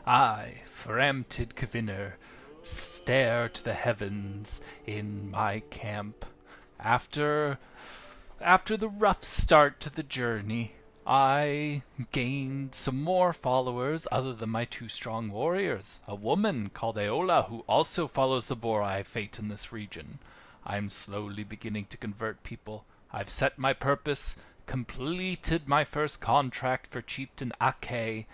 I, Framtid Kvinner, stare to the heavens in my camp. After after the rough start to the journey, I gained some more followers other than my two strong warriors. A woman called Aola who also follows the Borai fate in this region. I'm slowly beginning to convert people. I've set my purpose, completed my first contract for Chieftain Ake,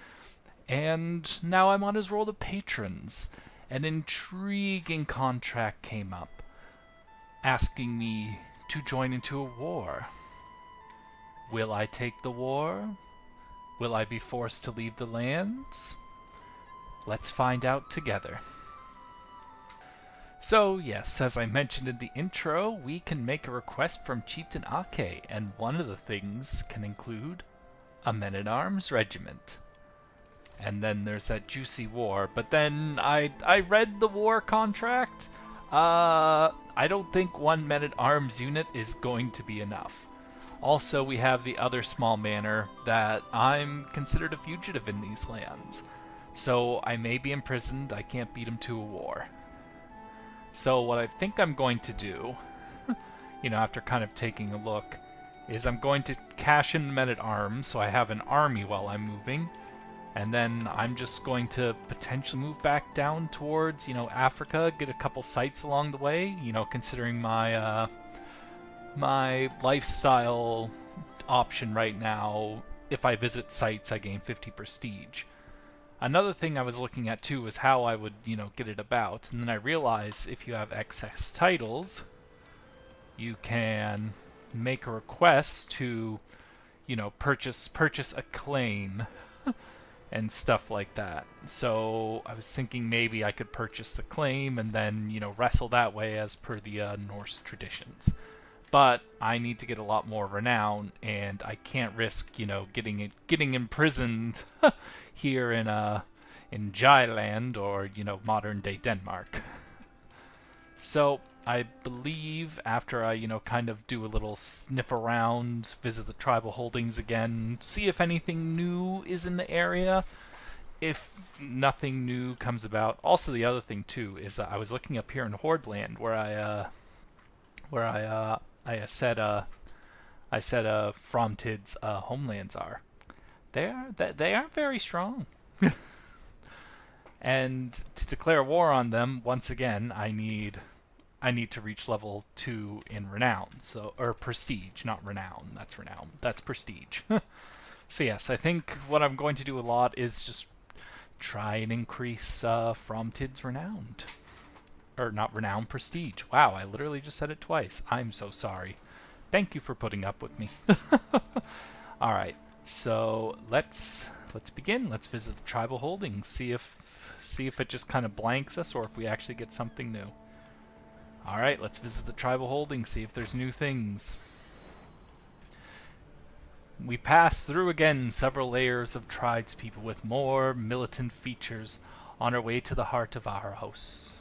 and now I'm on his roll of patrons. An intriguing contract came up, asking me to join into a war. Will I take the war? Will I be forced to leave the lands? Let's find out together. So, yes, as I mentioned in the intro, we can make a request from Chieftain Ake, and one of the things can include a men-at-arms regiment. And then there's that juicy war. But then I read the war contract. I don't think one men-at-arms unit is going to be enough. Also, we have the other small manor that I'm considered a fugitive in these lands. So I may be imprisoned. I can't beat him to a war. So what I think I'm going to do, after kind of taking a look, is I'm going to cash in men-at-arms so I have an army while I'm moving. And then I'm just going to potentially move back down towards, Africa, get a couple sites along the way, considering my my lifestyle option right now. If I visit sites, I gain 50 prestige. Another thing I was looking at too was how I would, get it about. And then I realized if you have excess titles, you can make a request to, purchase a claim and stuff like that. So I was thinking maybe I could purchase the claim and then, wrestle that way as per the Norse traditions. But I need to get a lot more renown, and I can't risk, getting imprisoned here in Jailand or, modern day Denmark. So I believe after I, kind of do a little sniff around, visit the tribal holdings again, see if anything new is in the area. If nothing new comes about, also the other thing too is that I was looking up here in Hordeland where I said Framtid's homelands are. They aren't very strong. And to declare war on them, once again, I need to reach level 2 in renown. Or prestige, not renown. That's renown. That's prestige. So yes, I think what I'm going to do a lot is just try and increase Framtid's renown. Or not renown, prestige. Wow, I literally just said it twice. I'm so sorry. Thank you for putting up with me. Alright, so let's begin. Let's visit the tribal holdings. See if it just kind of blanks us or if we actually get something new. Alright, let's visit the tribal holdings, see if there's new things. We pass through again several layers of tribespeople with more militant features on our way to the heart of our house.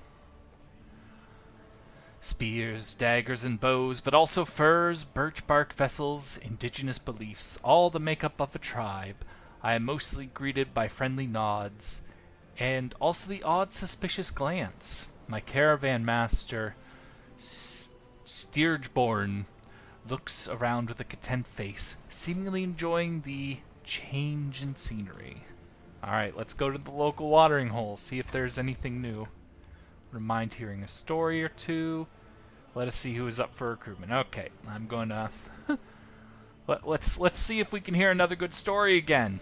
Spears, daggers, and bows, but also furs, birch bark vessels, indigenous beliefs, all the makeup of a tribe. I am mostly greeted by friendly nods, and also the odd suspicious glance. My caravan master, Steergeborn, looks around with a content face, seemingly enjoying the change in scenery. Alright, let's go to the local watering hole, see if there's anything new. Wouldn't mind hearing a story or two. Let us see who is up for recruitment. Okay, I'm going to... let's see if we can hear another good story again.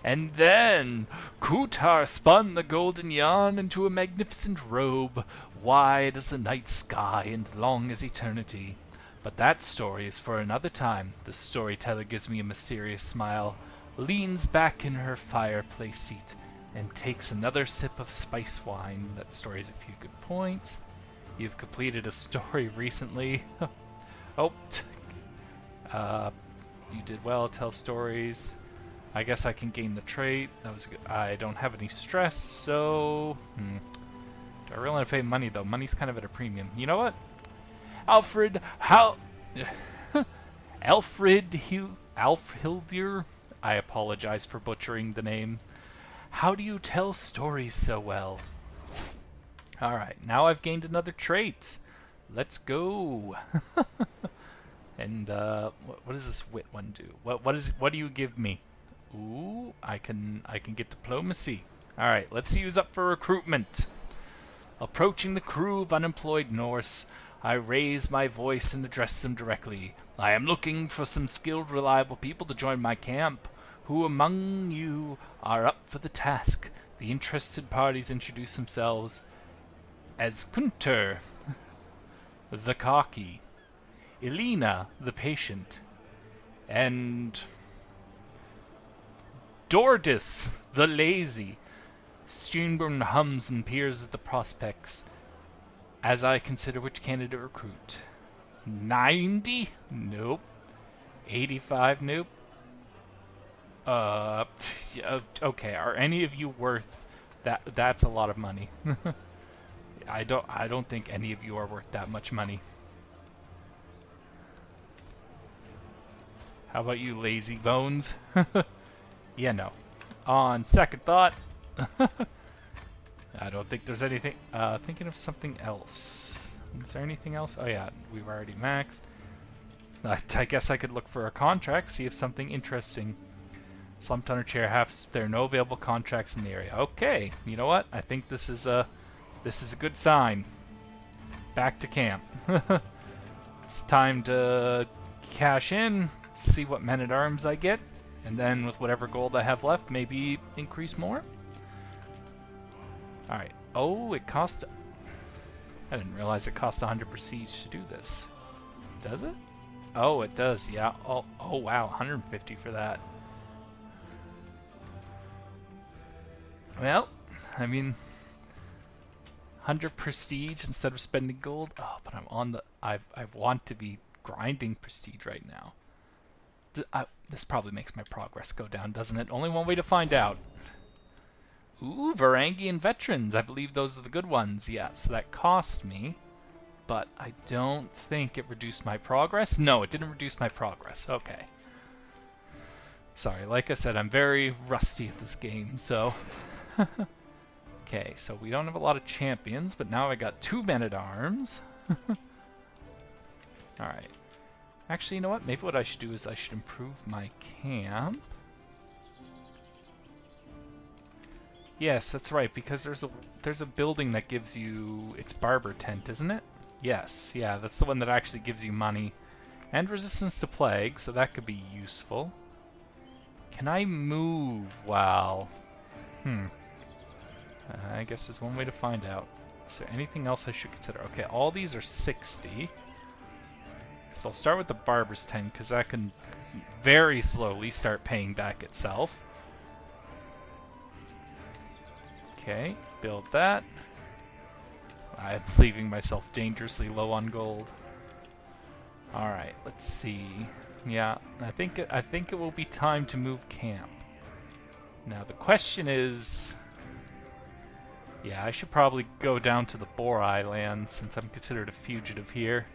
And then Kutar spun the golden yarn into a magnificent robe, wide as the night sky and long as eternity. But that story is for another time. The storyteller gives me a mysterious smile, leans back in her fireplace seat, and takes another sip of spice wine. That story has a few good points. You've completed a story recently. Oh, you did well. Tell stories. I guess I can gain the trait. That was good. I don't have any stress, so... Do I really want to pay money, though? Money's kind of at a premium. You know what? Alfred Alfhildir? I apologize for butchering the name. How do you tell stories so well? Alright, now I've gained another trait. Let's go. And what does this wit one do? What do you give me? Ooh, I can get diplomacy. Alright, let's use up for recruitment. Approaching the crew of unemployed Norse, I raise my voice and address them directly. I am looking for some skilled, reliable people to join my camp. Who among you are up for the task? The interested parties introduce themselves as Kunter, the cocky, Elena, the patient, and Dordis, the lazy. Steenburn hums and peers at the prospects as I consider which candidate recruit. 90? Nope. 85? Nope. Okay, are any of you worth that? That's a lot of money. I don't think any of you are worth that much money. How about you, lazy bones? Yeah, no. On second thought, I don't think there's anything. Thinking of something else. Is there anything else? Oh yeah, we've already maxed. I guess I could look for a contract, see if something interesting. Slumped under chair. There are no available contracts in the area. Okay, you know what? I think this is a good sign. Back to camp. It's time to cash in, see what men-at-arms I get, and then with whatever gold I have left, maybe increase more. Alright. Oh, it cost... I didn't realize it cost 100 prestige to do this. Does it? Oh, it does, yeah. Oh wow, 150 for that. Well, I mean... 100 prestige instead of spending gold. Oh, but I'm on the... I want to be grinding prestige right now. This probably makes my progress go down, doesn't it? Only one way to find out. Ooh, Varangian veterans. I believe those are the good ones. Yeah, so that cost me. But I don't think it reduced my progress. No, it didn't reduce my progress. Okay. Sorry, like I said, I'm very rusty at this game, so... Okay, so we don't have a lot of champions, but now I got 2 men-at-arms. Alright. Actually, you know what? Maybe what I should do is I should improve my camp. Yes, that's right, because there's a building that gives you... It's barber tent, isn't it? Yes, yeah, that's the one that actually gives you money. And resistance to plague, so that could be useful. Can I move? Wow. I guess there's one way to find out. Is there anything else I should consider? Okay, all these are 60. So I'll start with the barber's tent, because that can very slowly start paying back itself. Okay, build that. I'm leaving myself dangerously low on gold. Alright, let's see. Yeah, I think it will be time to move camp. Now the question is... Yeah, I should probably go down to the Boar Island, since I'm considered a fugitive here.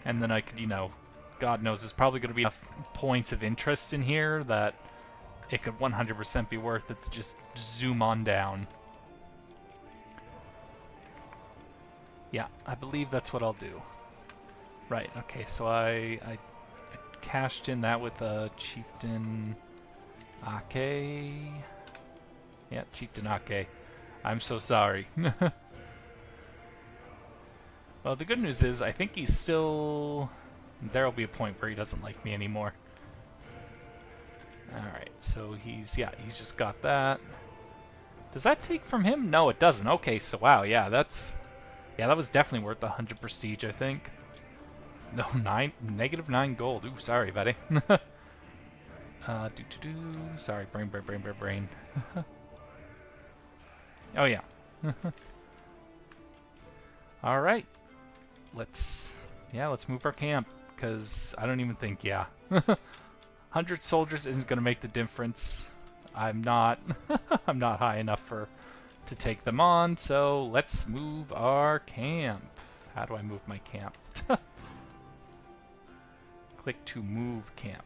And then I could, you know, God knows, there's probably going to be enough points of interest in here that it could 100% be worth it to just zoom on down. Yeah, I believe that's what I'll do. Right, okay, so I cashed in that with Chieftain Ake. Yeah, Chieftain Ake. I'm so sorry. Well, the good news is I think he's still... There'll be a point where he doesn't like me anymore. Alright, so he's just got that. Does that take from him? No, it doesn't. Okay, so wow, yeah, that was definitely worth 100 prestige, I think. No, -9 gold. Ooh, sorry, buddy. Sorry, brain. Oh, yeah. Alright. Let's move our camp, because I don't even think, 100 soldiers isn't going to make the difference. I'm not high enough to take them on, so let's move our camp. How do I move my camp? Click to move camp.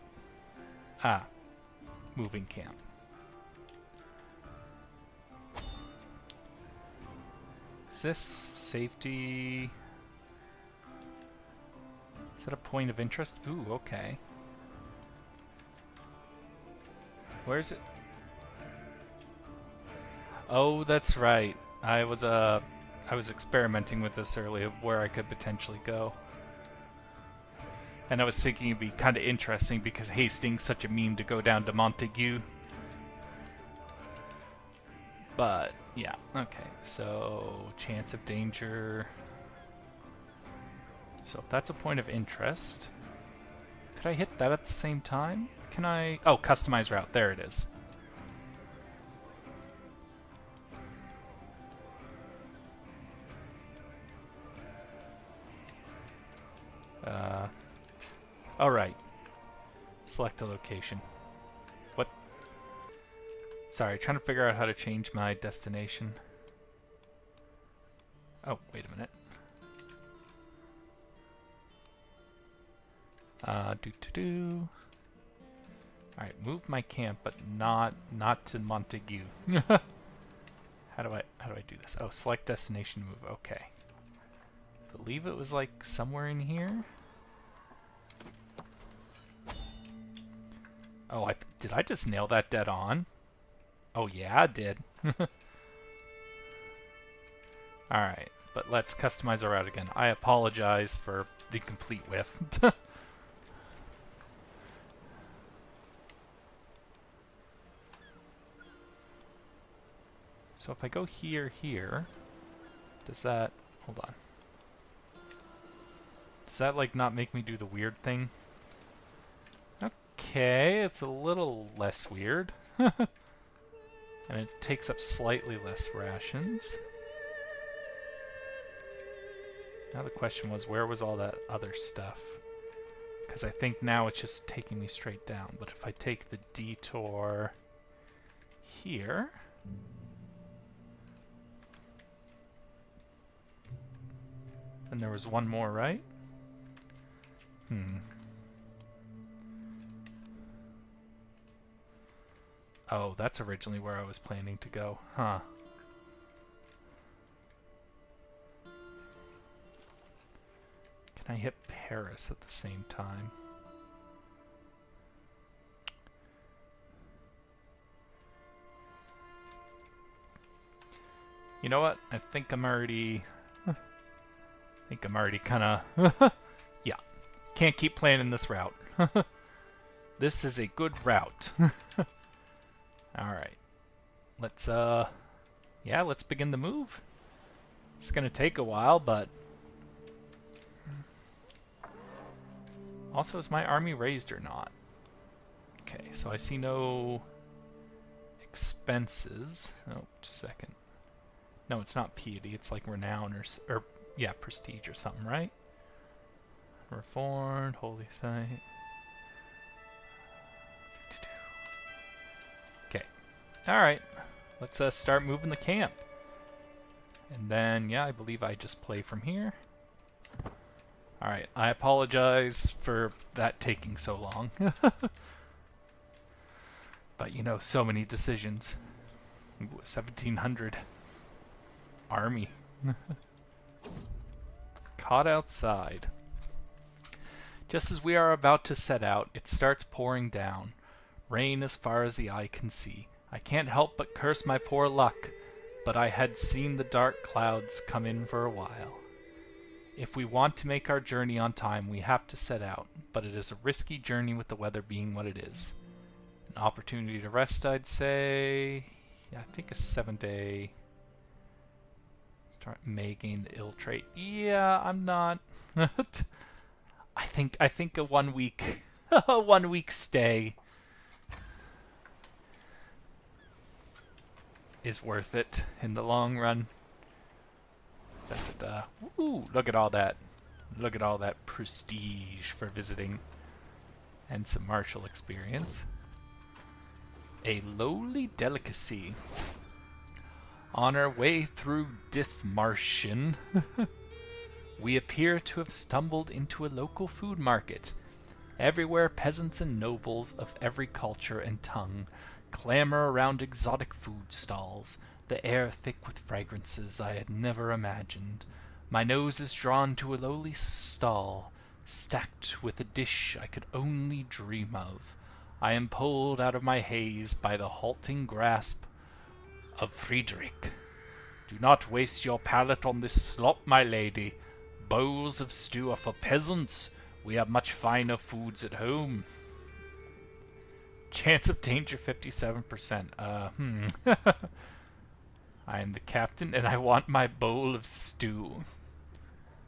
Ah, moving camp. Is this safety? Is that a point of interest? Ooh, okay. Where is it? Oh, that's right. I was experimenting with this earlier, where I could potentially go. And I was thinking it'd be kind of interesting because Hastings such a meme to go down to Montague. But, yeah, okay. So, chance of danger. So, if that's a point of interest. Could I hit that at the same time? Can I... Oh, customize route. There it is. Alright. Select a location. What? Sorry, trying to figure out how to change my destination. Oh, wait a minute. Alright, move my camp, but not to Montague. How do I do this? Oh, select destination, move. Okay. Believe it was like somewhere in here. Oh, did I just nail that dead on? Oh yeah, I did. Alright, but let's customize our route again. I apologize for the complete whiff. So if I go here, does that... Hold on. Does that, like, not make me do the weird thing? Okay, it's a little less weird. And it takes up slightly less rations. Now the question was, where was all that other stuff? Because I think now it's just taking me straight down. But if I take the detour here... And there was one more, right? Oh, that's originally where I was planning to go. Huh. Can I hit Paris at the same time? You know what? I think I'm already kind of... Yeah. Can't keep planning this route. This is a good route. Alright. Let's, yeah, let's begin the move. It's gonna take a while, but... Also, is my army raised or not? Okay, so I see no... expenses. Oh, just a second. No, it's not piety, it's like renown or yeah, prestige or something, right? Reformed, holy site. Okay. Alright. Let's start moving the camp. And then, yeah, I believe I just play from here. Alright, I apologize for that taking so long. But, you know, so many decisions. Ooh, 1700. Army. Caught outside. Just as we are about to set out, it starts pouring down. Rain as far as the eye can see. I can't help but curse my poor luck, but I had seen the dark clouds come in for a while. If we want to make our journey on time, we have to set out, but it is a risky journey with the weather being what it is. An opportunity to rest, I'd say. Yeah, I think a 7-day... may gain the ill trait. Yeah, I'm not. I think a 1 week a 1 week stay is worth it in the long run. Ooh, look at all that. Look at all that prestige for visiting and some martial experience. A lowly delicacy. On our way through Dithmarschen, we appear to have stumbled into a local food market. Everywhere peasants and nobles of every culture and tongue clamor around exotic food stalls. the air thick with fragrances I had never imagined. My nose is drawn to a lowly stall, stacked with a dish I could only dream of. I am pulled out of my haze by the halting grasp of Friedrich. Do not waste your palate on this slop, my lady. Bowls of stew are for peasants. We have much finer foods at home. Chance of danger 57%. I am the captain and I want my bowl of stew.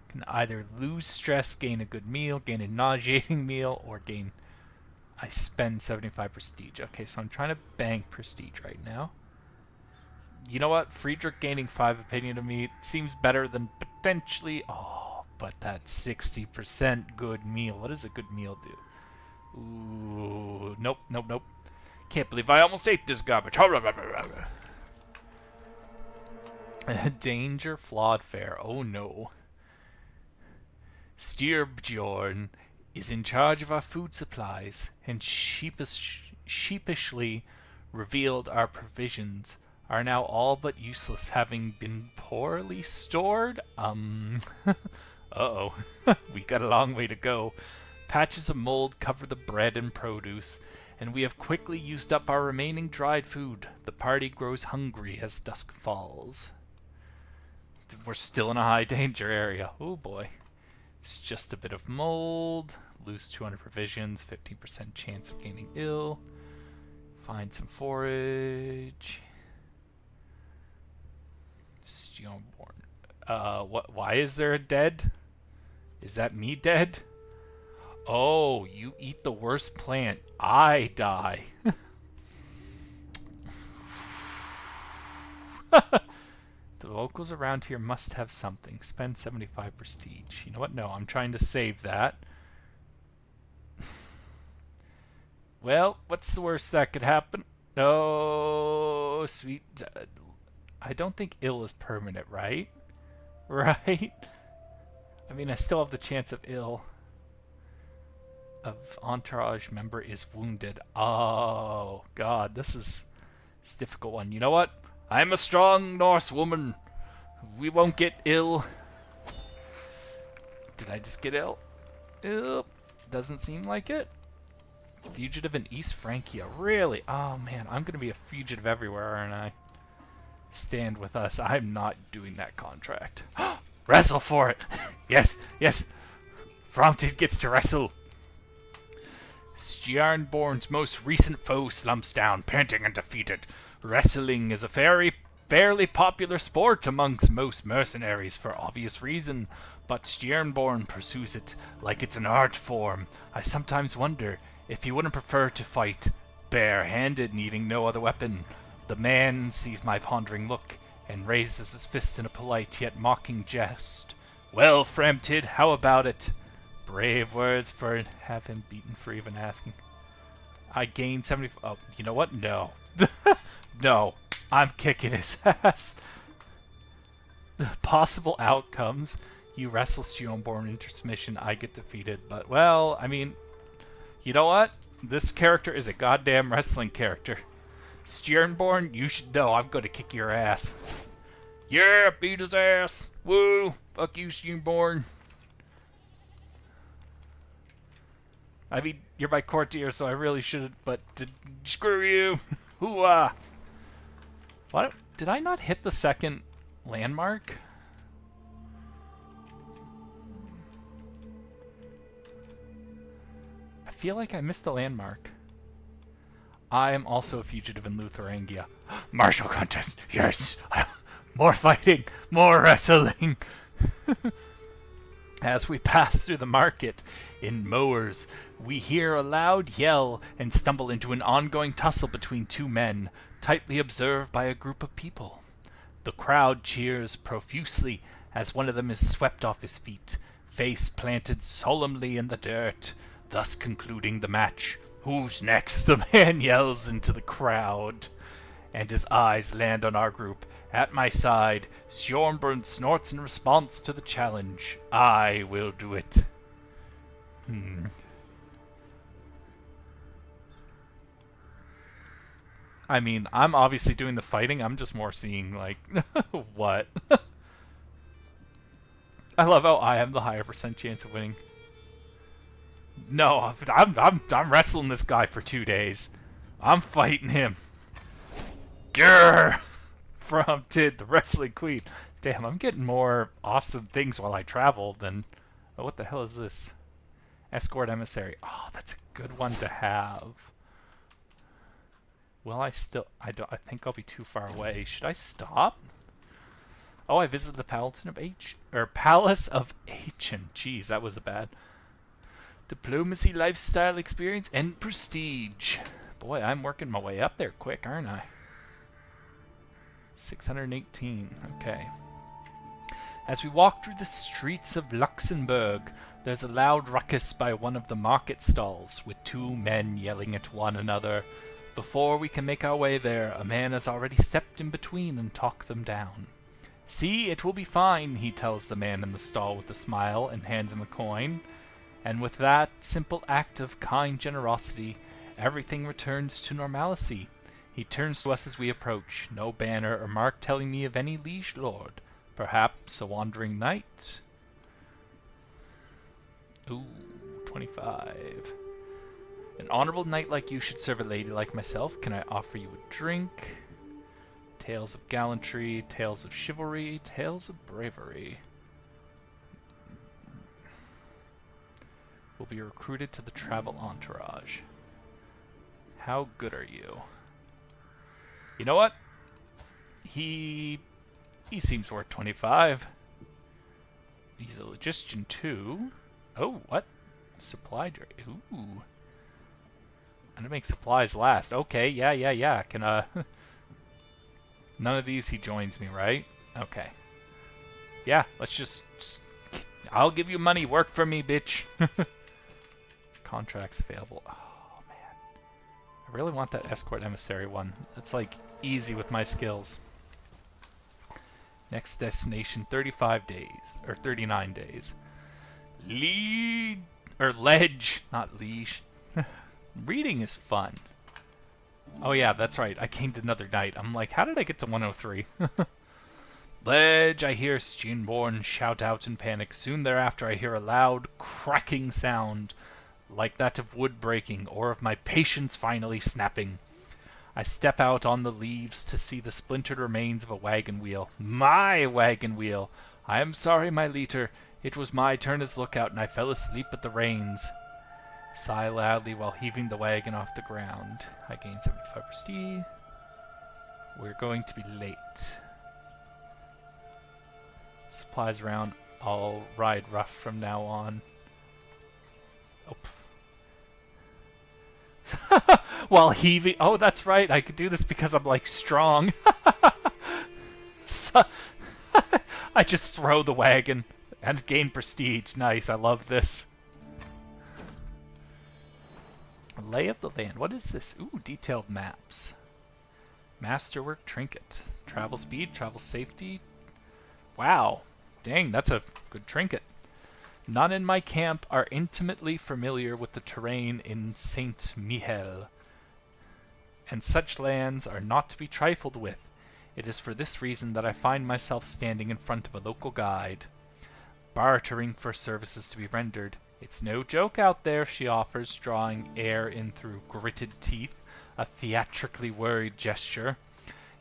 Can either lose stress, gain a good meal, gain a nauseating meal, or gain... I spend 75 prestige. Okay, so I'm trying to bank prestige right now. You know what? Friedrich gaining 5 opinion of me seems better than potentially... Oh, but that 60% good meal. What does a good meal do? Ooh, nope. Can't believe I almost ate this garbage. Danger, flawed fare. Oh no. Styrbjorn is in charge of our food supplies and sheepishly revealed our provisions are now all but useless, having been poorly stored. Uh-oh. We got a long way to go. Patches of mold cover the bread and produce, and we have quickly used up our remaining dried food. The party grows hungry as dusk falls. We're still in a high danger area. Oh boy. It's just a bit of mold. Lose 200 provisions. 15% chance of gaining ill. Find some forage. Stillborn. What? Why is there a dead? Is that me dead? Oh, you eat the worst plant. I die. The locals around here must have something. Spend 75 prestige. You know what? No, I'm trying to save that. Well, what's the worst that could happen? Oh, sweet. I don't think ill is permanent, right? Right? I mean, I still have the chance of ill. Of entourage member is wounded. Oh, God, this is a difficult one. You know what? I'm a strong Norse woman. We won't get ill. Did I just get ill? Doesn't seem like it. Fugitive in East Francia. Really? Oh, man. I'm going to be a fugitive everywhere, aren't I? Stand with us. I'm not doing that contract. Wrestle for it. Yes. Framtid gets to wrestle. Stjarnborn's most recent foe slumps down, panting and defeated. Wrestling is a fairly popular sport amongst most mercenaries for obvious reason, but Stjarnborn pursues it like it's an art form. I sometimes wonder if he wouldn't prefer to fight bare-handed, needing no other weapon. The man sees my pondering look and raises his fist in a polite yet mocking jest. Well, Framtid, how about it? Brave words for have him beaten for even asking. I gained 70... Oh, you know what? No. No. I'm kicking his ass. The possible outcomes. You wrestle Stjarnborn intermission. I get defeated. But, well, I mean... You know what? This character is a goddamn wrestling character. Stjarnborn, you should know I'm going to kick your ass. Yeah, beat his ass. Woo. Fuck you, Stjarnborn. I mean, you're my courtier, so I really shouldn't, but screw you. Hoo-ah. What? Did I not hit the second landmark? I feel like I missed a landmark. I am also a fugitive in Lutharangia. Martial contest. Yes. More fighting. More wrestling. As we pass through the market in Mowers, we hear a loud yell and stumble into an ongoing tussle between two men, tightly observed by a group of people. The crowd cheers profusely as one of them is swept off his feet, face planted solemnly in the dirt, thus concluding the match. Who's next? The man yells into the crowd, and his eyes land on our group. At my side, Stjarnborn snorts in response to the challenge. I will do it. I mean, I'm obviously doing the fighting. I'm just more seeing, like, what? I love how I have the higher percent chance of winning. No, I'm wrestling this guy for 2 days. I'm fighting him. Grrr! Framtid, the wrestling queen. Damn, I'm getting more awesome things while I travel than... Oh, what the hell is this? Escort emissary. Oh, that's a good one to have. Will I still... I think I'll be too far away. Should I stop? Oh, I visited the Palace of Aachen. Jeez, that was a bad... Diplomacy, lifestyle experience, and prestige. Boy, I'm working my way up there quick, aren't I? 618. Okay. As we walk through the streets of Luxembourg, there's a loud ruckus by one of the market stalls, with two men yelling at one another. Before we can make our way there, a man has already stepped in between and talked them down. See, it will be fine, he tells the man in the stall with a smile and hands him a coin. And with that simple act of kind generosity, everything returns to normalcy. He turns to us as we approach, no banner or mark telling me of any liege lord. Perhaps a wandering knight? Ooh, 25. An honorable knight like you should serve a lady like myself. Can I offer you a drink? Tales of gallantry, tales of chivalry, tales of bravery. Will be recruited to the travel entourage. How good are you? You know what? He seems worth 25. He's a logistician too. Oh, what? Supply dray. Ooh. I'm gonna make supplies last. Okay, yeah. Can none of these he joins me, right? Okay. Yeah, let's just I'll give you money. Work for me, bitch. Contracts available. Oh, man. I really want that escort emissary one. It's like easy with my skills. Next destination, 35 days. Or 39 days. Ledge, not leash. Reading is fun. Oh yeah, that's right. I gained another night. I'm like, how did I get to 103? Ledge, I hear Steenborn shout out in panic. Soon thereafter I hear a loud, cracking sound, like that of wood breaking, or of my patience finally snapping. I step out on the leaves to see the splintered remains of a wagon wheel. My wagon wheel! I am sorry, my leader. It was my turn as lookout, and I fell asleep at the reins. Sigh loudly while heaving the wagon off the ground. I gain 75 prestige. We're going to be late. Supplies around. I'll ride rough from now on. Oh. While heaving... Oh, that's right. I could do this because I'm, like, strong. So, I just throw the wagon and gain prestige. Nice. I love this. Lay of the land. What is this? Ooh, detailed maps. Masterwork trinket. Travel speed, travel safety. Wow. Dang, that's a good trinket. None in my camp are intimately familiar with the terrain in Saint Mihiel, and such lands are not to be trifled with. It is for this reason that I find myself standing in front of a local guide, bartering for services to be rendered. It's no joke out there, she offers, drawing air in through gritted teeth, a theatrically worried gesture.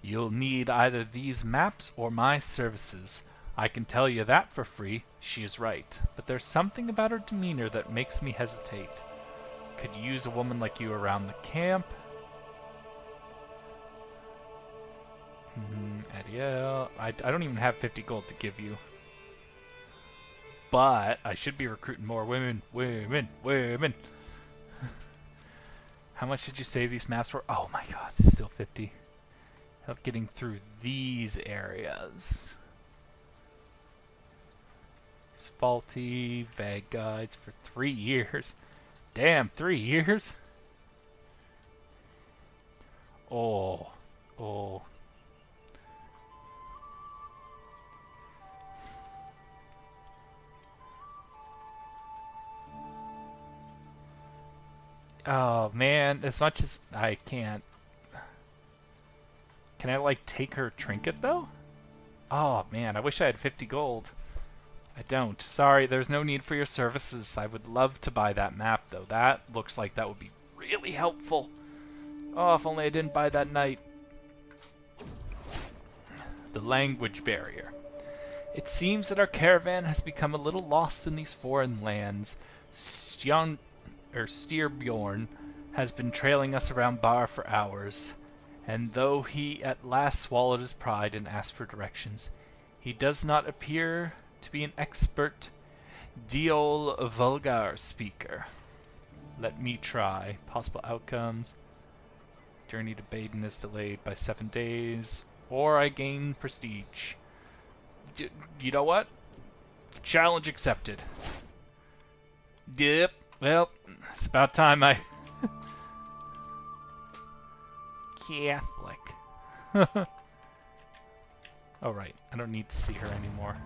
You'll need either these maps or my services. I can tell you that for free. She is right. But there's something about her demeanor that makes me hesitate. Could use a woman like you around the camp. Adiel. I don't even have 50 gold to give you. But I should be recruiting more women. Women. How much did you say these maps were? Oh my god, still 50. Help getting through these areas. Faulty bag guides for 3 years. Damn, 3 years? Oh. Oh, man, as much as I can't. Can I, like, take her trinket, though? Oh, man, I wish I had 50 gold. I don't. Sorry, there's no need for your services. I would love to buy that map, though. That looks like that would be really helpful. Oh, if only I didn't buy that knight. The language barrier. It seems that our caravan has become a little lost in these foreign lands. Styrbjorn has been trailing us around Bar for hours, and though he at last swallowed his pride and asked for directions, he does not appear to be an expert Diol Vulgar speaker. Let me try. Possible outcomes. Journey to Baden is delayed by 7 days, or I gain prestige. You know what? Challenge accepted. Yep. Well, it's about time I... Catholic. Oh, right. I don't need to see her anymore.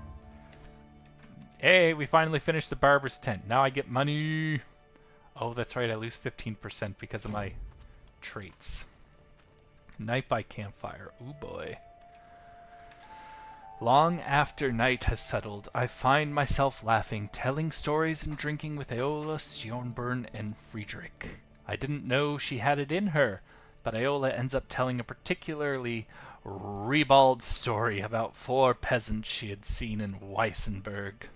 Hey, we finally finished the barber's tent. Now I get money. Oh, that's right. I lose 15% because of my traits. Night by campfire. Ooh, boy. Long after night has settled, I find myself laughing, telling stories and drinking with Aola, Sjornburn, and Friedrich. I didn't know she had it in her, but Aola ends up telling a particularly ribald story about 4 peasants she had seen in Weissenberg.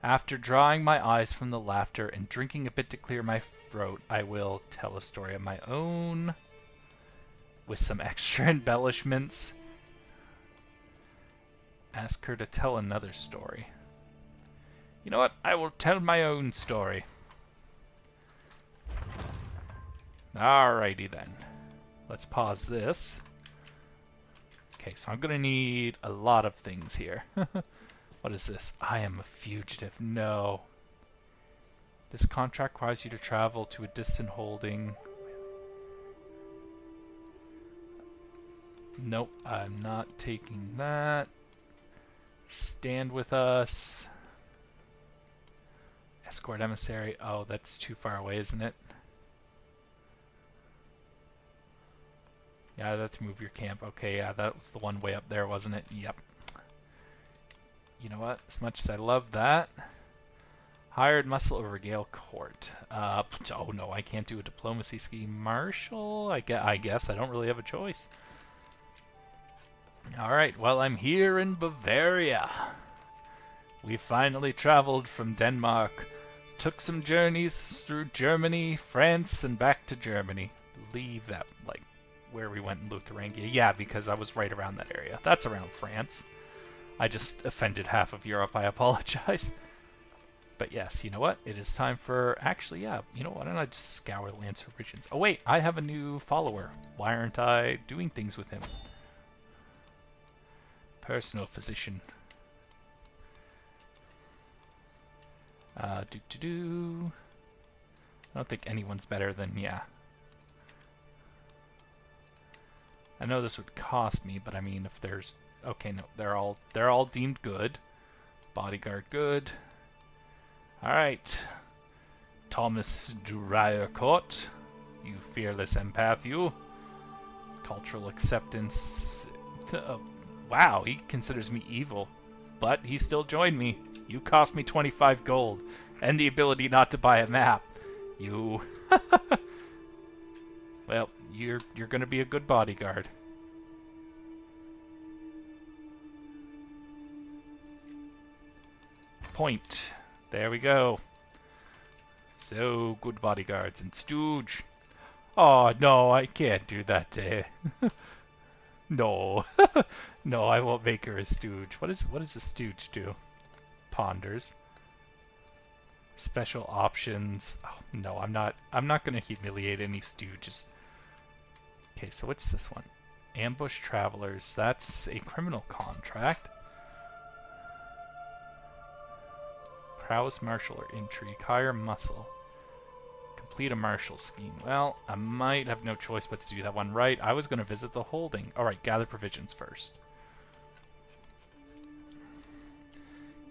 After drawing my eyes from the laughter and drinking a bit to clear my throat, I will tell a story of my own, with some extra embellishments. Ask her to tell another story. You know what? I will tell my own story. Alrighty then. Let's pause this. Okay, so I'm gonna need a lot of things here. What is this? I am a fugitive. No. This contract requires you to travel to a distant holding. Nope, I'm not taking that. Stand with us. Escort emissary. Oh, that's too far away, isn't it? Yeah, that's move your camp. Okay, yeah, that was the one way up there, wasn't it? Yep. You know what? As much as I love that. Hired muscle over Gale Court. Oh no, I can't do a diplomacy scheme. Marshal? I guess I don't really have a choice. Alright, well, I'm here in Bavaria. We finally traveled from Denmark. Took some journeys through Germany, France, and back to Germany. Leave that, like, where we went in Lutherangia. Yeah, because I was right around that area. That's around France. I just offended half of Europe. I apologize. But yes, you know what? It is time for... Actually, yeah, you know what? Why don't I just scour the lands for regions? Oh, wait, I have a new follower. Why aren't I doing things with him? Personal physician. I don't think anyone's better than, yeah. I know this would cost me, but I mean, if there's... Okay, no, they're all deemed good. Bodyguard good. Alright. Thomas Duriercourt. You fearless empath, you. Cultural acceptance. Wow, he considers me evil. But he still joined me. You cost me 25 gold. And the ability not to buy a map. You... Well, you're gonna be a good bodyguard. Point. There we go. So, good bodyguards. And stooge. Oh, no, I can't do that to her. No. No, I won't make her a stooge. What does a stooge do? Ponders. Special options. Oh, no, I'm not gonna humiliate any stooges. Okay, so what's this one? Ambush travelers. That's a criminal contract. Prowess, martial, or intrigue. Hire muscle. Complete a martial scheme. Well, I might have no choice but to do that one. Right, I was going to visit the holding. Alright, gather provisions first.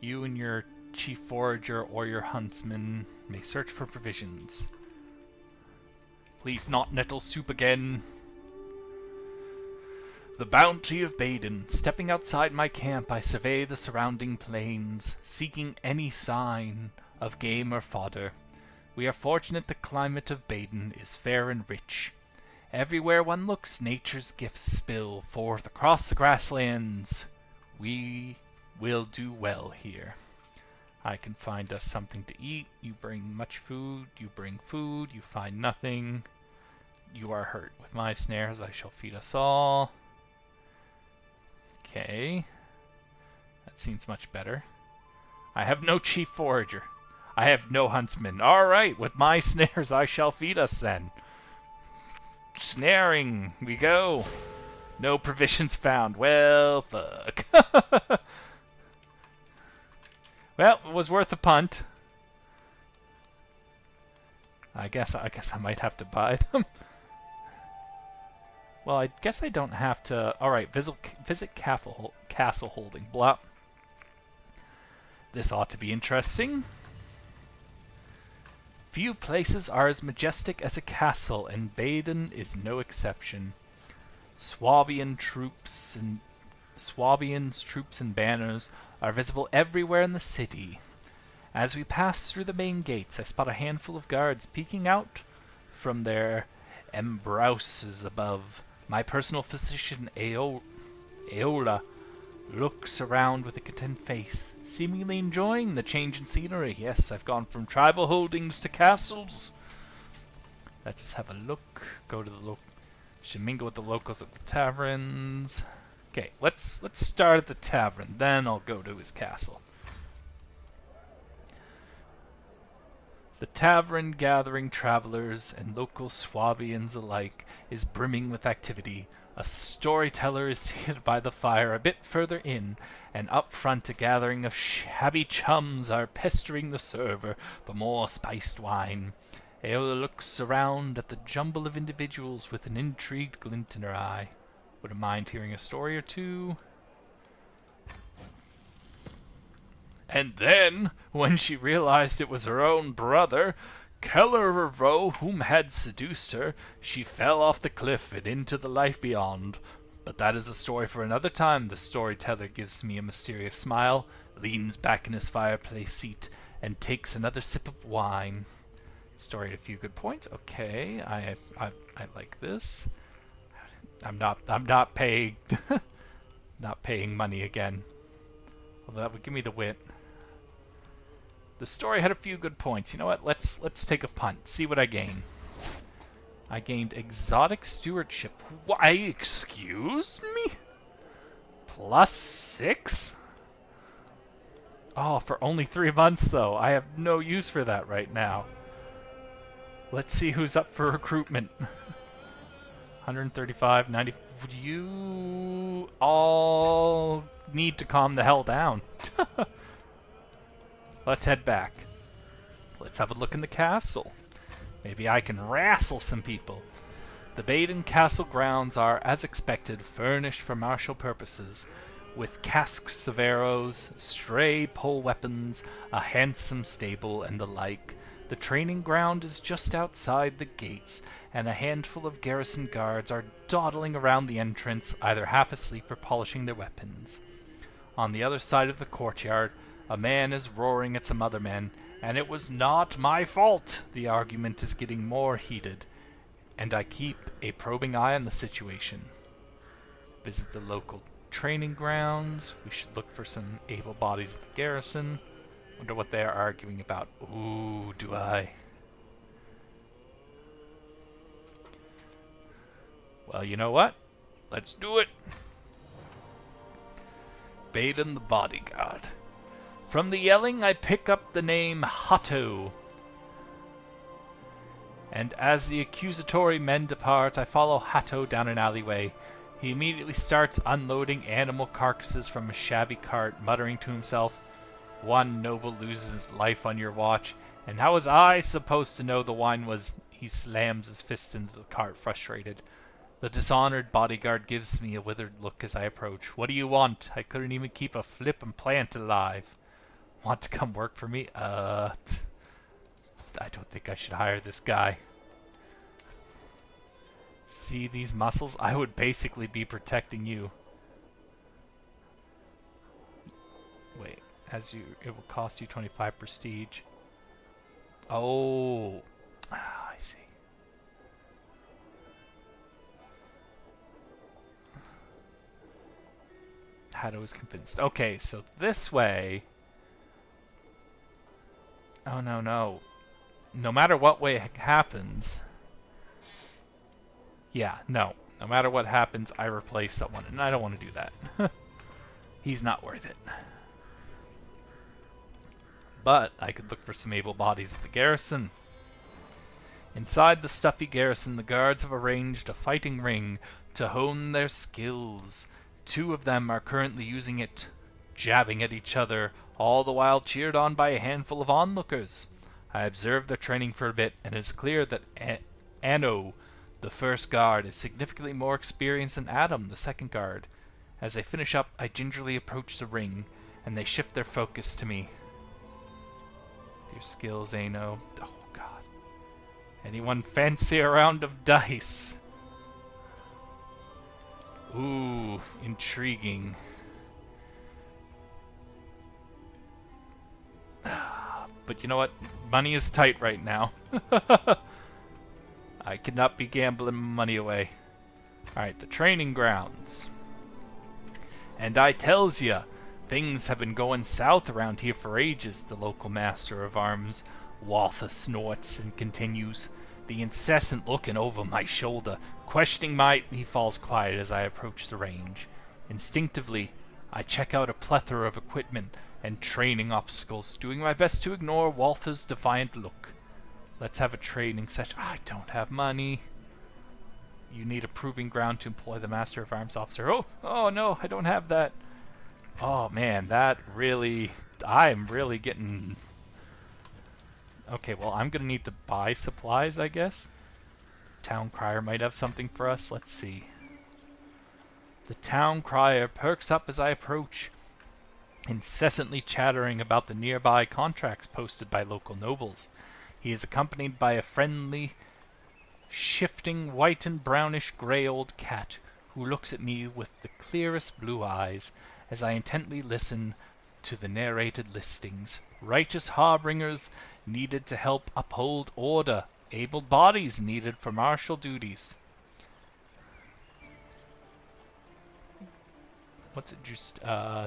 You and your chief forager or your huntsman may search for provisions. Please not nettle soup again. The bounty of Baden. Stepping outside my camp, I survey the surrounding plains, seeking any sign of game or fodder. We are fortunate the climate of Baden is fair and rich. Everywhere one looks, nature's gifts spill forth across the grasslands. We will do well here. I can find us something to eat. You bring much food. You bring food. You find nothing. You are hurt. With my snares I shall feed us all. Okay. That seems much better. I have no chief forager. I have no huntsman. Alright, with my snares I shall feed us then. Snaring, we go. No provisions found. Well, fuck. Well, it was worth a punt. I guess I might have to buy them. Well, I guess I don't have to... Alright, visit castle holding. Blah. This ought to be interesting. Few places are as majestic as a castle, and Baden is no exception. Swabians troops and banners are visible everywhere in the city. As we pass through the main gates, I spot a handful of guards peeking out from their embrouses above. My personal physician, Aola, looks around with a content face, seemingly enjoying the change in scenery. Yes, I've gone from tribal holdings to castles. Let's just have a look. Go to the should mingle with the locals at the taverns. Okay, let's start at the tavern, then I'll go to his castle. The tavern, gathering travelers and local Swabians alike, is brimming with activity. A storyteller is seated by the fire a bit further in, and up front a gathering of shabby chums are pestering the server for more spiced wine. Aola looks around at the jumble of individuals with an intrigued glint in her eye. Wouldn't mind hearing a story or two. And then, when she realized it was her own brother, Kellervo, whom had seduced her, she fell off the cliff and into the life beyond. But that is a story for another time. The storyteller gives me a mysterious smile, leans back in his fireplace seat, and takes another sip of wine. Story had a few good points. Okay, I like this. I'm not paying not paying money again. Although that would give me the wit. The story had a few good points. You know what? Let's take a punt. See what I gain. I gained exotic stewardship. Why? Excuse me? +6? Oh, for only 3 months though. I have no use for that right now. Let's see who's up for recruitment. 135, 90. You all need to calm the hell down. Let's head back. Let's have a look in the castle. Maybe I can wrestle some people. The Baden castle grounds are, as expected, furnished for martial purposes, with casques of arrows, stray pole weapons, a handsome stable, and the like. The training ground is just outside the gates, and a handful of garrison guards are dawdling around the entrance, either half asleep or polishing their weapons. On the other side of the courtyard, a man is roaring at some other men, and it was not my fault. The argument is getting more heated, and I keep a probing eye on the situation. Visit the local training grounds. We should look for some able bodies at the garrison. Wonder what they are arguing about. Ooh, do I? Well, you know what? Let's do it. Baden the bodyguard. From the yelling, I pick up the name Hatto. And as the accusatory men depart, I follow Hatto down an alleyway. He immediately starts unloading animal carcasses from a shabby cart, muttering to himself, "One noble loses his life on your watch, and how was I supposed to know the wine was..." He slams his fist into the cart, frustrated. The dishonored bodyguard gives me a withered look as I approach. "What do you want? I couldn't even keep a flippin' plant alive. Want to come work for me? I don't think I should hire this guy. See these muscles? I would basically be protecting you. Wait, it will cost you 25 prestige. Oh, I see. Had I was convinced. Okay, so this way. Oh no, no. No matter what way it happens. Yeah, no. No matter what happens, I replace someone, and I don't want to do that. He's not worth it. But I could look for some able bodies at the garrison. Inside the stuffy garrison, the guards have arranged a fighting ring to hone their skills. 2 of them are currently using it, jabbing at each other, all the while cheered on by a handful of onlookers. I observed their training for a bit, and it is clear that Anno, the first guard, is significantly more experienced than Adam, the second guard. As they finish up, I gingerly approach the ring, and they shift their focus to me. Your skills, Ano. Oh, God. Anyone fancy a round of dice? Ooh, intriguing. But you know what? Money is tight right now. I cannot be gambling money away. Alright, the training grounds. And I tells ya, things have been going south around here for ages, the local master of arms, Walther, snorts and continues, the incessant looking over my shoulder, questioning he falls quiet as I approach the range. Instinctively, I check out a plethora of equipment and training obstacles, doing my best to ignore Walther's defiant look. Let's have a training session. I don't have money. You need a proving ground to employ the Master of Arms officer. Oh no, I don't have that. Oh man, I'm really getting... Okay, well, I'm gonna need to buy supplies, I guess. Town Crier might have something for us. Let's see. The Town Crier perks up as I approach, incessantly chattering about the nearby contracts posted by local nobles. He is accompanied by a friendly, shifting white and brownish gray old cat who looks at me with the clearest blue eyes as I intently listen to the narrated listings. Righteous harbingers needed to help uphold order. Able bodies needed for martial duties. What's it just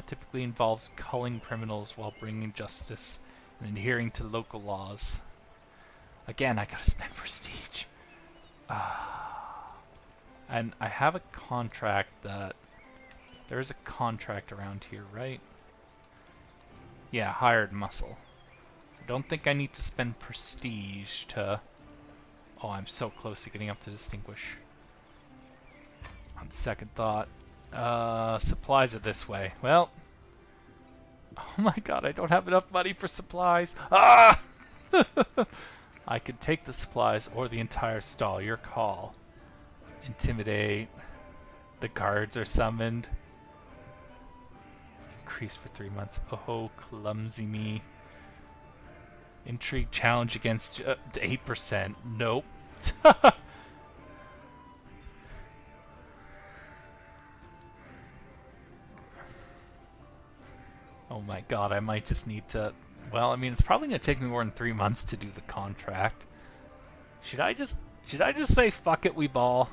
typically involves culling criminals while bringing justice and adhering to local laws. Again, I gotta spend prestige. And I have a contract that... There is a contract around here, right? Yeah, hired muscle. So don't think I need to spend prestige to... Oh, I'm so close to getting up to distinguish. On second thought. Supplies are this way. Well... Oh my god, I don't have enough money for supplies. Ah! I could take the supplies or the entire stall. Your call. Intimidate. The guards are summoned. Increase for 3 months. Oh, clumsy me. Intrigue challenge against 8%. Nope. Oh my god, I might just need to... Well, I mean, it's probably going to take me more than 3 months to do the contract. Should I just say fuck it, we ball?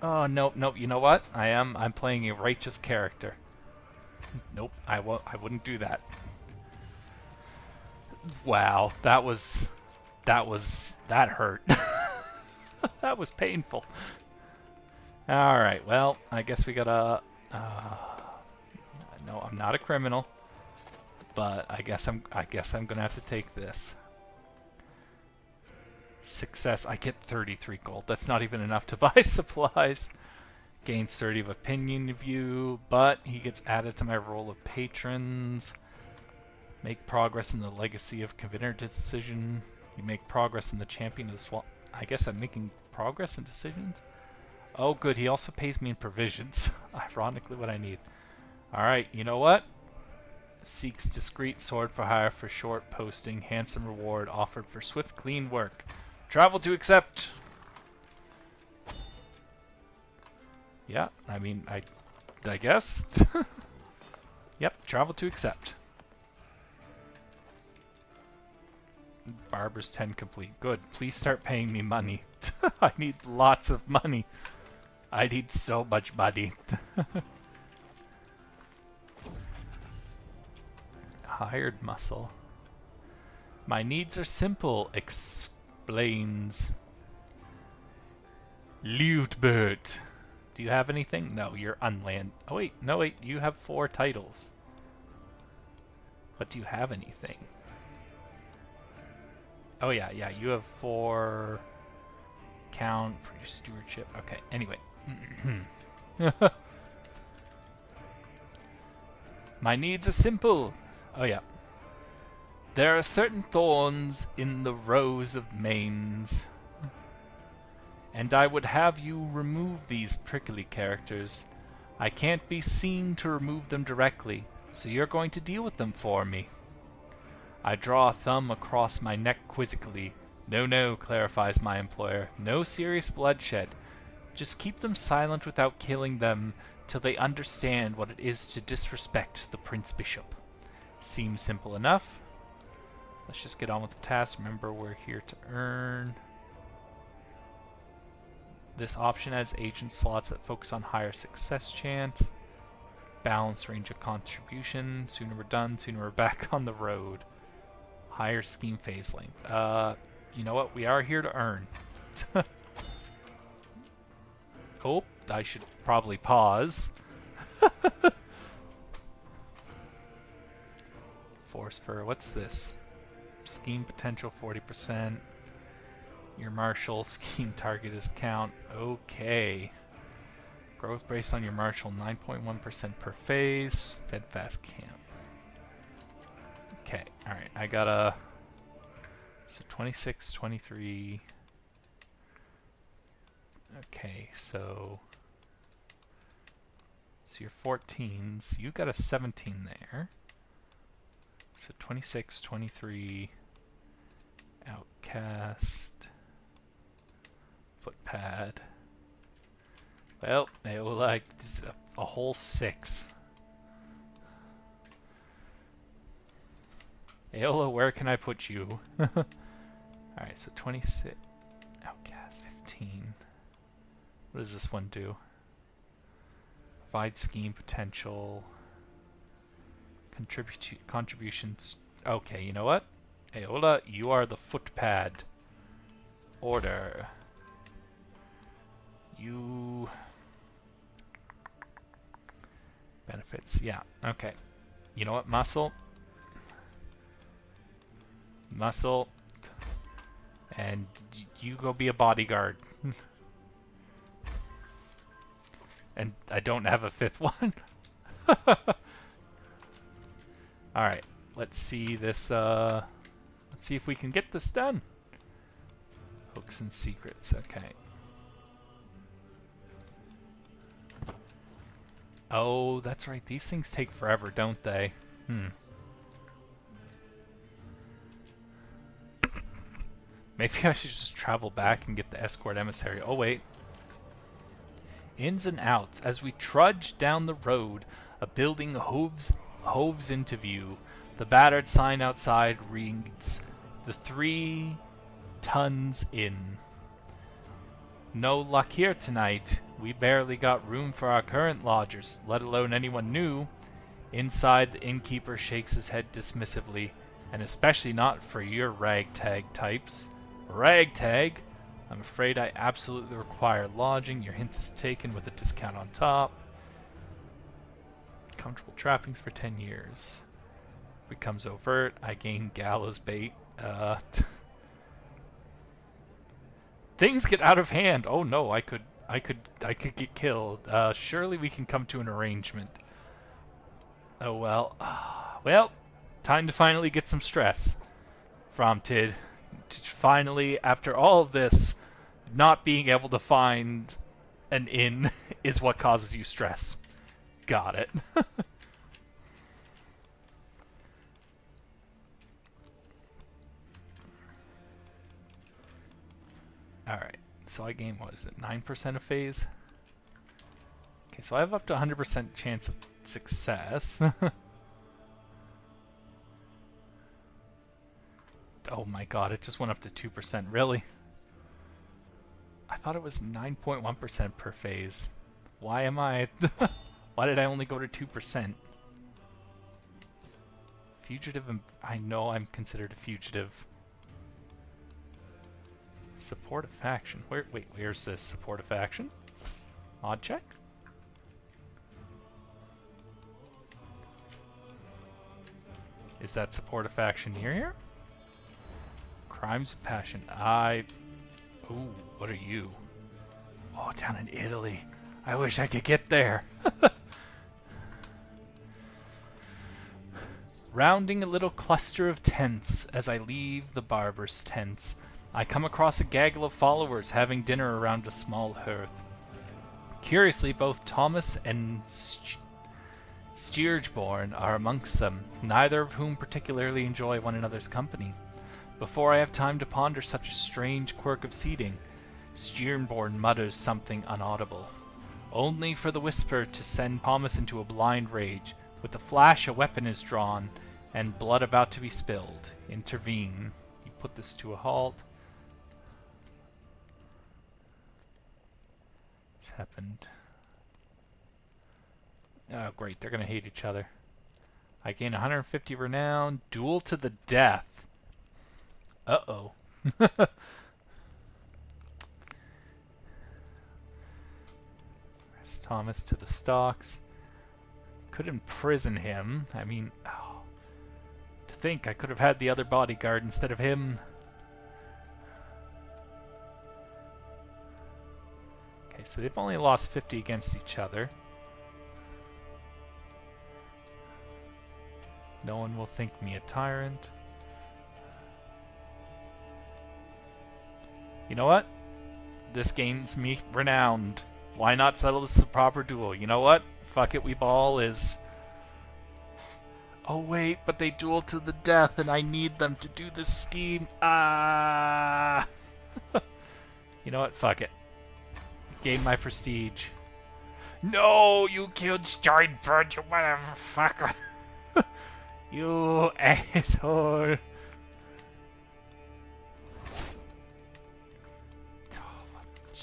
Oh, nope, you know what? I'm playing a righteous character. Nope, I wouldn't do that. Wow, that hurt. That was painful. Alright, well, I guess we gotta... no, I'm not a criminal, but I guess I'm gonna have to take this. Success, I get 33 gold. That's not even enough to buy supplies. Gains 30 of opinion view, but he gets added to my roll of patrons. Make progress in the legacy of Kvinner decision. You make progress in the champion of the swamp. I guess I'm making progress in decisions? Oh good, he also pays me in provisions. Ironically what I need. Alright, you know what? Seeks discreet sword for hire for short posting. Handsome reward offered for swift clean work. Travel to accept. Yeah, I mean, I guess. Yep, travel to accept. Barber's 10 complete. Good. Please start paying me money. I need lots of money. I need so much money. Hired muscle. My needs are simple, explains. Liutbert. Do you have anything? No, you're unland. Oh wait, no wait, you have 4 titles. But do you have anything? Oh yeah, you have 4 count for your stewardship. Okay, anyway. My needs are simple. Oh yeah. There are certain thorns in the rose of manes, and I would have you remove these prickly characters. I can't be seen to remove them directly, so you're going to deal with them for me. I draw a thumb across my neck quizzically. No, clarifies my employer. No serious bloodshed. Just keep them silent without killing them till they understand what it is to disrespect the Prince Bishop. Seems simple enough. Let's just get on with the task. Remember, we're here to earn. This option adds agent slots that focus on higher success chance. Balance range of contribution. Sooner we're done, sooner we're back on the road. Higher scheme phase length. You know what? We are here to earn. Oh, I should probably pause. Force for, what's this? Scheme potential 40%. Your martial scheme target is count. Okay. Growth based on your martial 9.1% per phase. Steadfast camp. Okay, alright. I gotta. So 26, 23. Okay, so you're 14s. You got a 17 there. So 26, 23. Outcast. Footpad. Well, they will like a whole 6. Aola, where can I put you? Alright, so 26. Outcast, 15. What does this one do? Provide scheme potential. Contributions. Okay, you know what? Aola, you are the footpad. Order. You... Benefits, yeah, okay. You know what, muscle? Muscle. And you go be a bodyguard. And I don't have a 5th one. Alright, let's see this, let's see if we can get this done. Hooks and secrets, okay. Oh, that's right, these things take forever, don't they? Maybe I should just travel back and get the escort emissary. Oh, wait. Ins and outs. As we trudge down the road, a building hoves into view. The battered sign outside reads, "The 3 tons in." No luck here tonight. We barely got room for our current lodgers, let alone anyone new. Inside, the innkeeper shakes his head dismissively, and especially not for your ragtag types. Ragtag? I'm afraid I absolutely require lodging. Your hint is taken with a discount on top. Comfortable trappings for 10 years. Becomes overt. I gain gallows bait. Things get out of hand. Oh no, I could get killed. Surely we can come to an arrangement. Oh well. Well, time to finally get some stress. Framtid. Finally, after all of this, not being able to find an inn is what causes you stress. Got it. So I gain, what is it, 9% of phase? Okay, so I have up to 100% chance of success. Oh my god, it just went up to 2%, really? I thought it was 9.1% per phase. Why am I... Why did I only go to 2%? Fugitive, I know I'm considered a fugitive. Support a faction. Wait, where's this? Support a faction? Odd check? Is that support a faction near here? Crimes of passion. Ooh, what are you? Oh, down in Italy. I wish I could get there. Rounding a little cluster of tents as I leave the barber's tents, I come across a gaggle of followers having dinner around a small hearth. Curiously, both Thomas and Steergeborn are amongst them, neither of whom particularly enjoy one another's company. Before I have time to ponder such a strange quirk of seating, Steergeborn mutters something inaudible, only for the whisper to send Thomas into a blind rage. With a flash, a weapon is drawn, and blood about to be spilled. Intervene. You put this to a halt. What's happened? Oh, great. They're going to hate each other. I gain 150 renown. Duel to the death. Uh-oh. There's Thomas to the stocks. Could imprison him. I mean, to think I could have had the other bodyguard instead of him. Okay, so they've only lost 50 against each other. No one will think me a tyrant. You know what? This gains me renowned. Why not settle this as a proper duel? You know what? Fuck it, we ball is... Oh wait, but they duel to the death and I need them to do this scheme. Ah! You know what? Fuck it. Gain my prestige. No, you killed Steinford, you motherfucker. You asshole.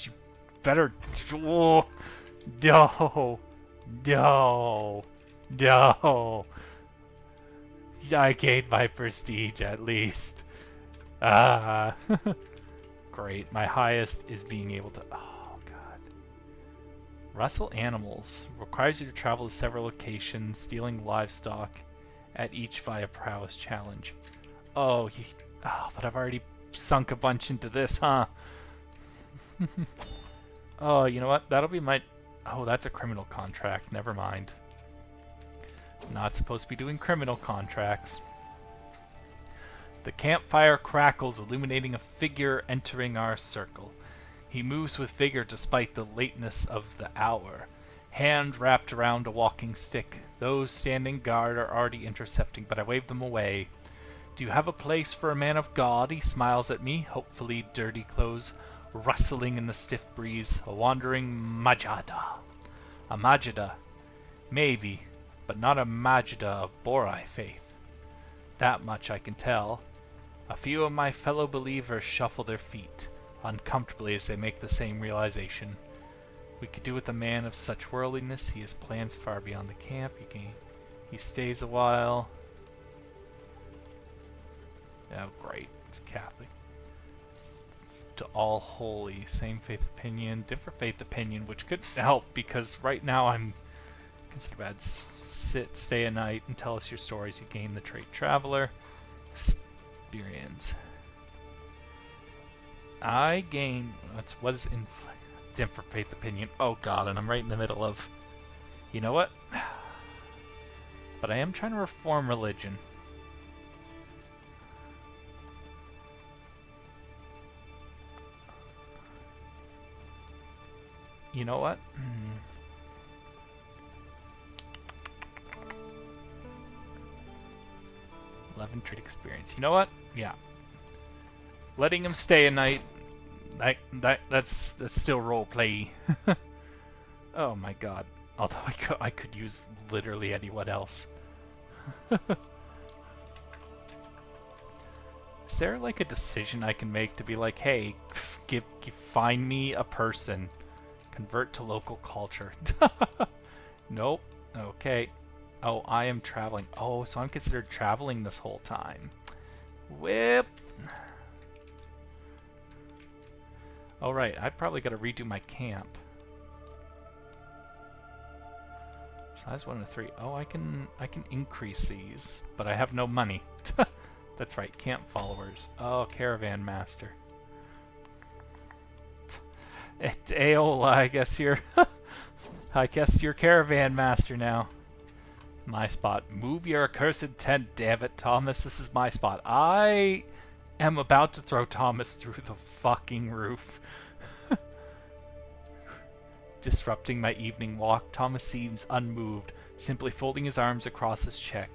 You better... Oh, no. No. No. I gained my prestige at least. Ah. Great. My highest is being able to... Oh, God. Wrestle animals. Requires you to travel to several locations, stealing livestock at each via prowess challenge. Oh, but I've already sunk a bunch into this, huh? Oh, you know what? That'll be my... Oh, that's a criminal contract. Never mind. Not supposed to be doing criminal contracts. The campfire crackles, illuminating a figure entering our circle. He moves with vigor despite the lateness of the hour. Hand wrapped around a walking stick. Those standing guard are already intercepting, but I wave them away. Do you have a place for a man of God? He smiles at me, hopefully dirty clothes rustling in the stiff breeze. A wandering Majada. A Majida. Maybe, but not a Majida of Borai faith. That much I can tell. A few of my fellow believers shuffle their feet, uncomfortably as they make the same realization. We could do with a man of such worldliness. He has plans far beyond the camp. He stays a while. Oh, great. It's Catholic. To all holy. Same faith opinion. Different faith opinion, which could help because right now I'm considered bad. Sit, stay a night, and tell us your stories. You gain the trait Traveler. Experience. I gain... What is different faith opinion? Oh god, and I'm right in the middle of... You know what? But I am trying to reform religion. You know what? 11 trait experience. You know what? Yeah. Letting him stay a night That's still roleplay. Oh my god. Although I could use literally anyone else. Is there like a decision I can make to be like, hey, find me a person, convert to local culture? Nope. Okay. Oh, I am traveling. Oh, so I'm considered traveling this whole time. Whip. All right, I probably got to redo my camp. Size 1 to 3. Oh, I can increase these, but I have no money. That's right, camp followers. Oh, caravan master. Aola, I guess you're caravan master now. My spot. Move your accursed tent, damn it, Thomas. This is my spot. I am about to throw Thomas through the fucking roof. Disrupting my evening walk, Thomas seems unmoved, simply folding his arms across his chest.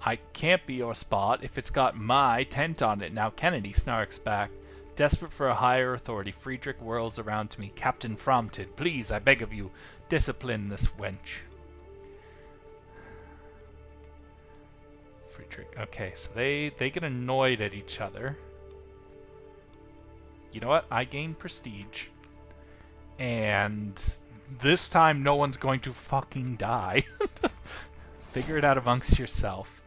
I can't be your spot if it's got my tent on it. Now Kennedy snarks back. Desperate for a higher authority, Friedrich whirls around to me. Captain Framtid, please, I beg of you, discipline this wench. Friedrich. Okay, so they get annoyed at each other. You know what? I gain prestige. And this time no one's going to fucking die. Figure it out amongst yourself.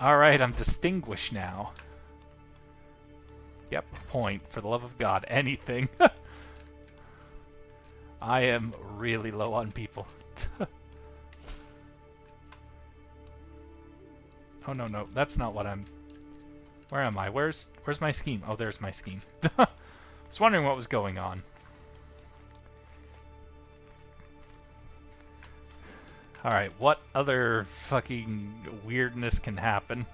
Alright, I'm distinguished now. Yep, point. For the love of God, anything. I am really low on people. Oh, no, that's not what I'm... Where am I? Where's my scheme? Oh, there's my scheme. I was wondering what was going on. Alright, what other fucking weirdness can happen?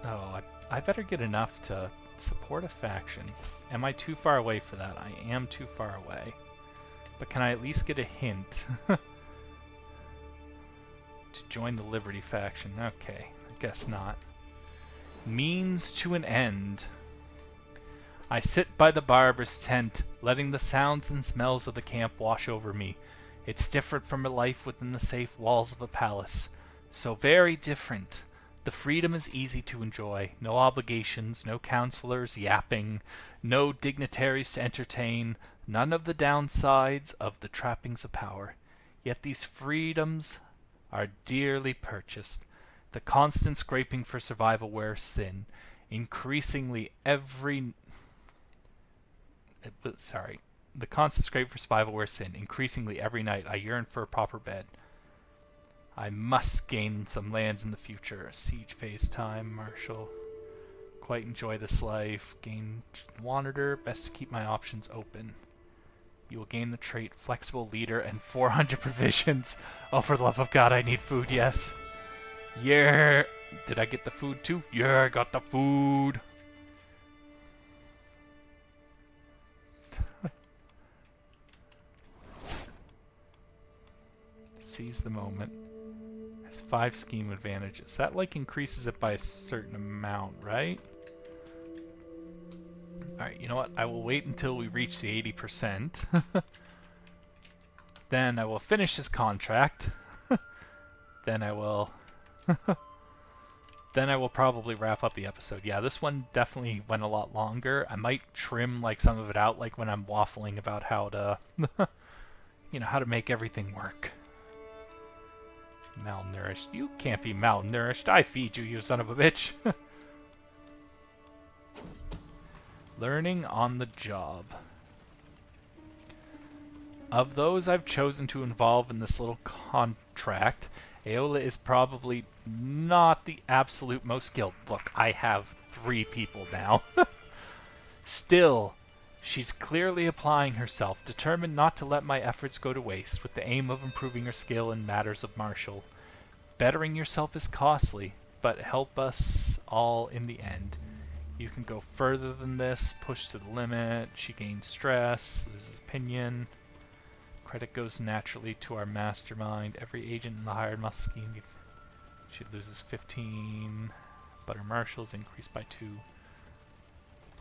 Oh, I better get enough to support a faction. Am I too far away for that? I am too far away. But can I at least get a hint? To join the Liberty faction. Okay, I guess not. Means to an end. I sit by the barber's tent, letting the sounds and smells of the camp wash over me. It's different from a life within the safe walls of a palace. So very different. The freedom is easy to enjoy. No obligations, no counselors yapping, no dignitaries to entertain, none of the downsides of the trappings of power. Yet these freedoms are dearly purchased. The constant scraping for survival wears thin. The constant scrape for survival wears thin. Increasingly every night I yearn for a proper bed. I must gain some lands in the future. Siege phase time, Marshall. Quite enjoy this life. Gain Wanderer. Best to keep my options open. You will gain the trait Flexible Leader and 400 provisions. Oh, for the love of God, I need food, yes. Yeah. Did I get the food too? Yeah, I got the food. Seize the moment. Has 5 scheme advantages. That like increases it by a certain amount, right? Alright, you know what? I will wait until we reach the 80%. Then I will finish this contract. Then I will... Then I will probably wrap up the episode. Yeah, this one definitely went a lot longer. I might trim like some of it out, like when I'm waffling about how to... you know, how to make everything work. Malnourished. You can't be malnourished. I feed you, you son of a bitch. Learning on the job. Of those I've chosen to involve in this little contract, Aola is probably not the absolute most skilled. Look, I have 3 people now. Still, she's clearly applying herself, determined not to let my efforts go to waste, with the aim of improving her skill in matters of martial. Bettering yourself is costly, but help us all in the end. You can go further than this, push to the limit. She gains stress, loses opinion. Credit goes naturally to our mastermind. Every agent in the hired scheme, she loses 15, but her marshals increase by 2.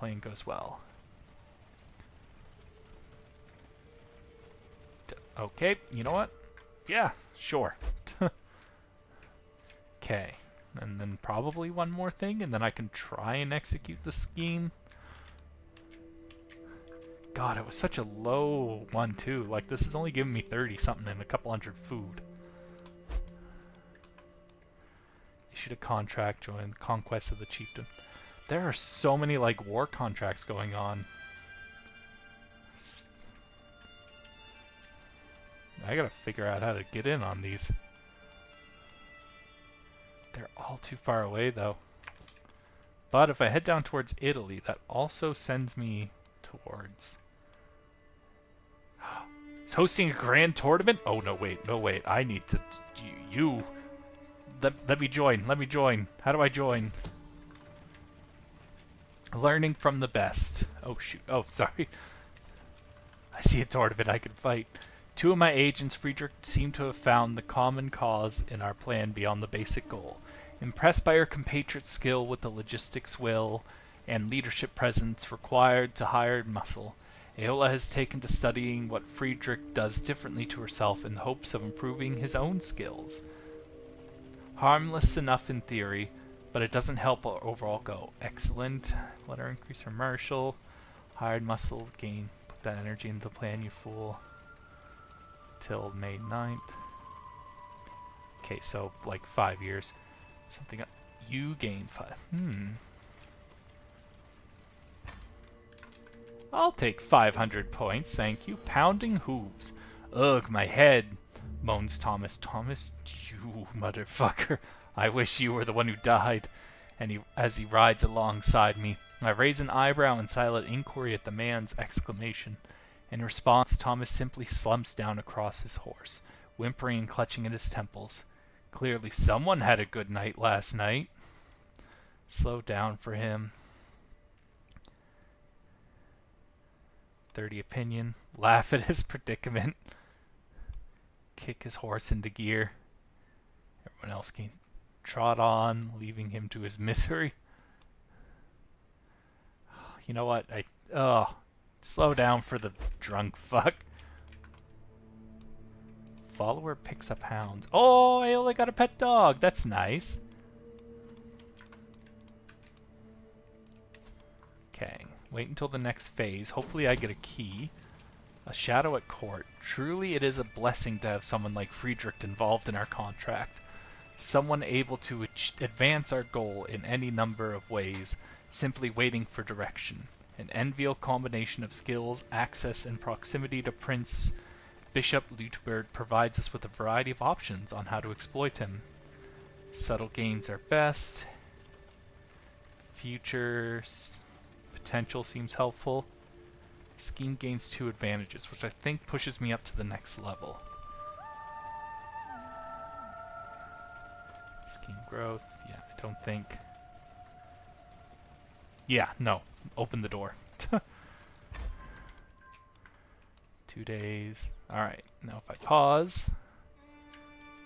plan goes well. Okay, you know what? Yeah, sure. Okay, and then probably one more thing, and then I can try and execute the scheme. God, it was such a low one, too. Like, this is only giving me 30-something and a couple hundred food. Issued a contract, join the conquest of the chieftain. There are so many, like, war contracts going on. I gotta figure out how to get in on these. They're all too far away, though. But if I head down towards Italy, that also sends me towards... He's hosting a grand tournament? Oh, no, wait, no, wait. I need to... Let me join, let me join. How do I join? Learning from the best. Oh, shoot. Oh, sorry. I see a tournament I can fight. 2 of my agents, Friedrich, seem to have found the common cause in our plan beyond the basic goal. Impressed by her compatriot's skill with the logistics will and leadership presence required to hire muscle, Aola has taken to studying what Friedrich does differently to herself in the hopes of improving his own skills. Harmless enough in theory, but it doesn't help our overall goal. Excellent. Let her increase her martial. Hired muscle gain. Put that energy into the plan, you fool. Till May 9th. Okay, so like 5 years. Something. You gain 5. I'll take 500 points, thank you. Pounding hooves. Ugh, my head, moans Thomas. Thomas, you motherfucker. I wish you were the one who died. And as he rides alongside me, I raise an eyebrow in silent inquiry at the man's exclamation. In response, Thomas simply slumps down across his horse, whimpering and clutching at his temples. Clearly someone had a good night last night. Slow down for him. 30 opinion. Laugh at his predicament. Kick his horse into gear. Everyone else can trot on, leaving him to his misery. You know what? Slow down for the drunk fuck. Follower picks up hounds. Oh, I only got a pet dog. That's nice. Okay. Wait until the next phase. Hopefully I get a key. A shadow at court. Truly it is a blessing to have someone like Friedrich involved in our contract. Someone able to advance our goal in any number of ways, simply waiting for direction. An enviable combination of skills, access, and proximity to Prince Bishop Lutebird provides us with a variety of options on how to exploit him. Subtle gains are best. Future potential seems helpful. Scheme gains 2 advantages, which I think pushes me up to the next level. Scheme growth, yeah, I don't think... Yeah, no. Open the door. 2 days. Alright, now if I pause,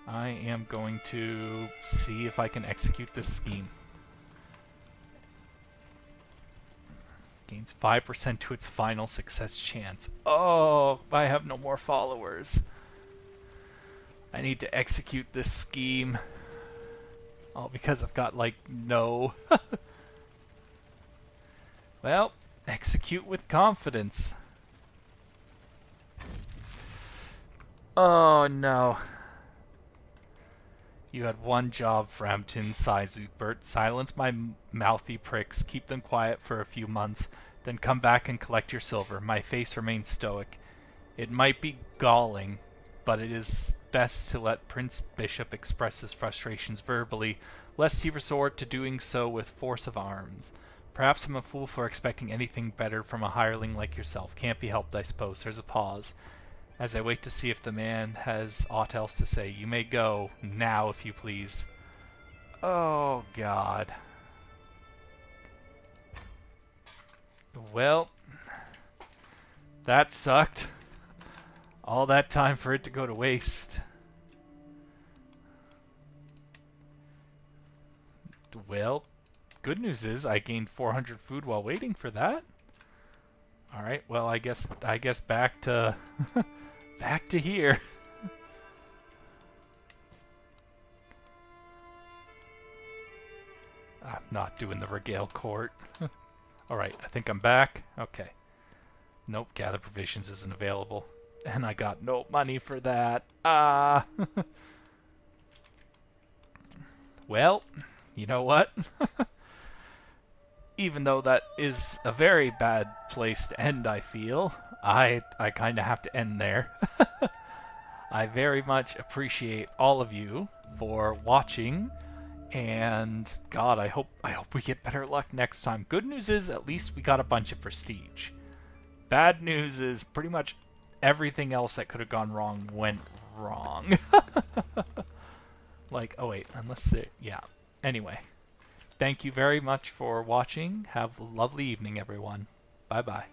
I am going to see if I can execute this scheme. Gains 5% to its final success chance. Oh, I have no more followers. I need to execute this scheme. All because I've got, like, no... Well, execute with confidence. Oh, no. You had one job, Framtid, sighs Utbert. Silence my mouthy pricks, keep them quiet for a few months, then come back and collect your silver. My face remains stoic. It might be galling, but it is best to let Prince Bishop express his frustrations verbally, lest he resort to doing so with force of arms. Perhaps I'm a fool for expecting anything better from a hireling like yourself. Can't be helped, I suppose. There's a pause. As I wait to see if the man has aught else to say. You may go, now if you please. Oh, God. Well, that sucked. All that time for it to go to waste. Well, good news is I gained 400 food while waiting for that. All right, well, I guess back to back to here. I'm not doing the regale court. All right, I think I'm back. Okay. Nope, gather provisions isn't available. And I got no money for that. Ah. Well, you know what? Even though that is a very bad place to end, I feel, I kind of have to end there. I very much appreciate all of you for watching, and God, I hope we get better luck next time. Good news is at least we got a bunch of prestige. Bad news is pretty much everything else that could have gone wrong went wrong. Like, oh wait, unless it, yeah. Anyway, thank you very much for watching. Have a lovely evening, everyone. Bye-bye.